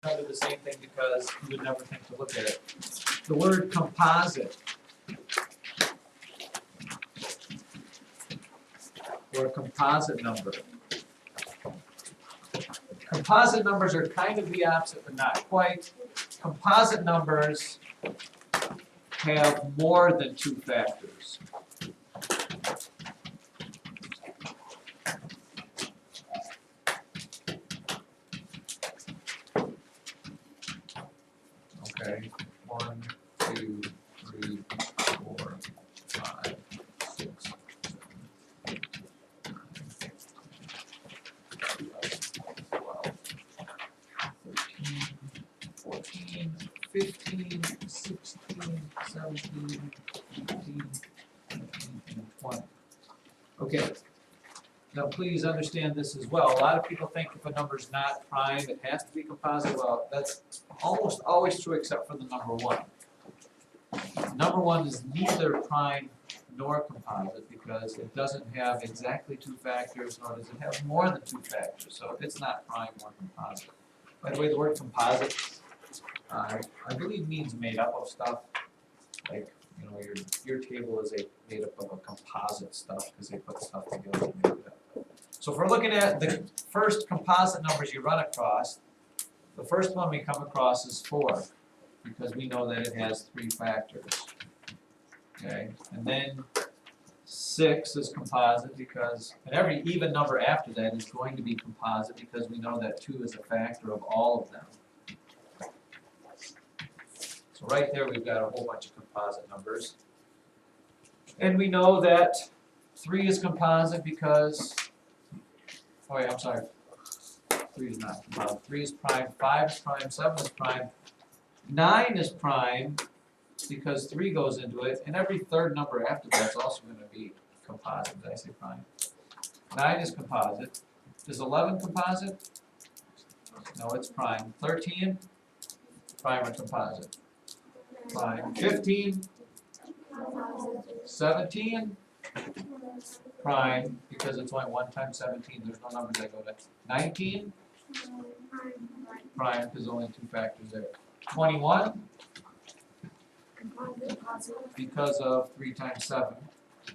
kind of the same thing because you would never think to look at it. The word composite, or a composite number. Composite numbers are kind of the opposite, but not quite. Composite numbers have more than two factors. Okay, 1, 2, 3, 4, 5, 6, 7, 8, 9, 12, 13, 14, 15, 16, 17, 18, 19, and 20. Okay. Now please understand this as well. A lot of people think if a number's not prime, it has to be composite. Well, that's almost always true except for the number 1. Number 1 is neither prime nor composite because it doesn't have exactly 2 factors, nor does it have more than 2 factors. So it's not prime or composite. By the way, the word composite, I believe means made up of stuff. Like, you know, your table is made up of a composite stuff because they put stuff together to make it up. So if we're looking at the first composite numbers you run across, the first one we come across is 4 because we know that it has 3 factors. Okay, and then 6 is composite because, and every even number after that is going to be composite because we know that 2 is a factor of all of them. So right there we've got a whole bunch of composite numbers. And we know that 3 is composite because, oh wait, I'm sorry, 3 is not composite. 3 is prime, 5 is prime, 7 is prime, 9 is prime because 3 goes into it, and every third number after that is also going to be composite. Did I say prime? 9 is composite. Is 11 composite? No, it's prime. 13, prime or composite? Prime. 15, 17, prime, because it's only 1 times 17, there's no numbers that go to 19, prime, because only 2 factors there. 21, because of 3 times 7.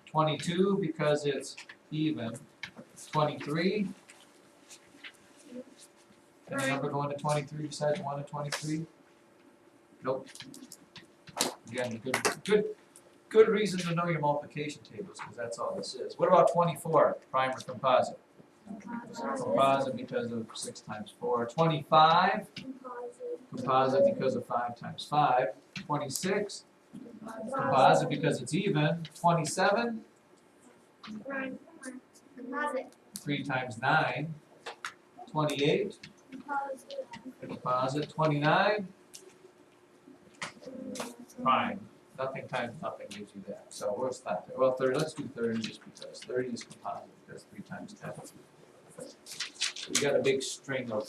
22, because it's even. 23, any number going to 23 besides 1 and 23? Nope. Again, good reason to know your multiplication tables, because that's all this is. What about 24, prime or composite? Composite because of 6 times 4. 25, composite because of 5 times 5. 26, composite because it's even. 27, 3 times 9. 28, composite. 29, prime. Nothing times nothing gives you that. So we'll stop there. Well, 30, let's do 30 just because 30 is composite because 3 times 10. So we got a big string of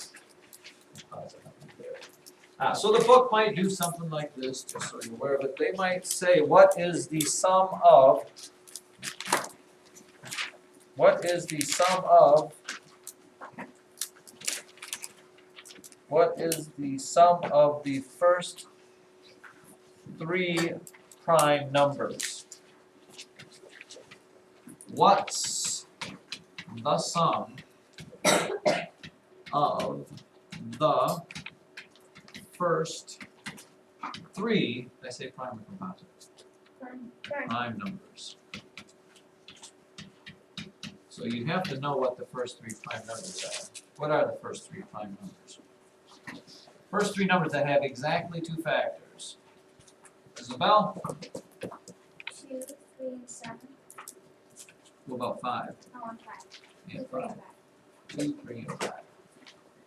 composite numbers there. So the book might do something like this, just so you're aware of it. They might say, what is the sum of the first 3 prime numbers? What's the sum of the first 3, did I say prime or composite? Prime numbers. So you have to know what the first 3 prime numbers are. What are the first 3 prime numbers? First 3 numbers that have exactly 2 factors. Isabel? 2, 3, and 7. What about 5? Oh, and 5. Yeah, 2, 3, 5. and 5. 2, 3, and 5.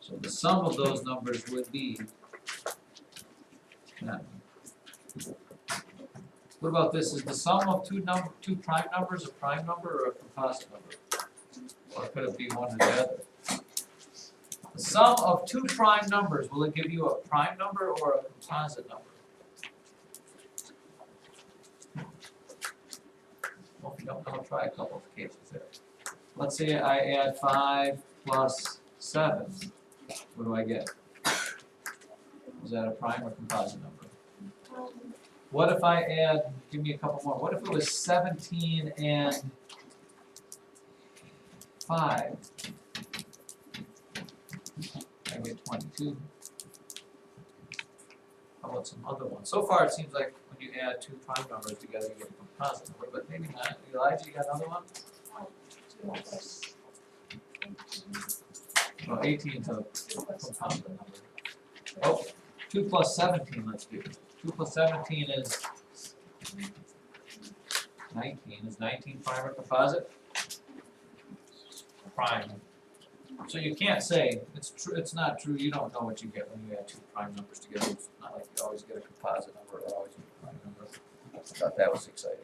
So the sum of those numbers would be 10. What about this? Is the sum of 2 prime numbers a prime number or a composite number? Or could it be one or the other? The sum of 2 prime numbers, will it give you a prime number or a composite number? Well, if you don't know, try a couple of cases there. Let's say I add 5 plus 7. What do I get? Is that a prime or composite number? Um, What if I add, give me a couple more, what if it was 17 and 5? I get 22. How about some other ones? So far, it seems like when you add two prime numbers together, you get a composite number, but maybe not. Elijah, you got another one? 2 plus 18. Well, 18 is a 2 plus composite number. Oh, 2 plus 17, let's do. 2 plus 17 is 19. Is 19 prime or composite? Prime. So you can't say, it's true, it's not true, you don't know what you get when you add two prime numbers together. It's not like you always get a composite number or always get a prime number. I thought that was exciting.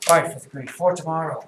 All right, 5th grade, for tomorrow.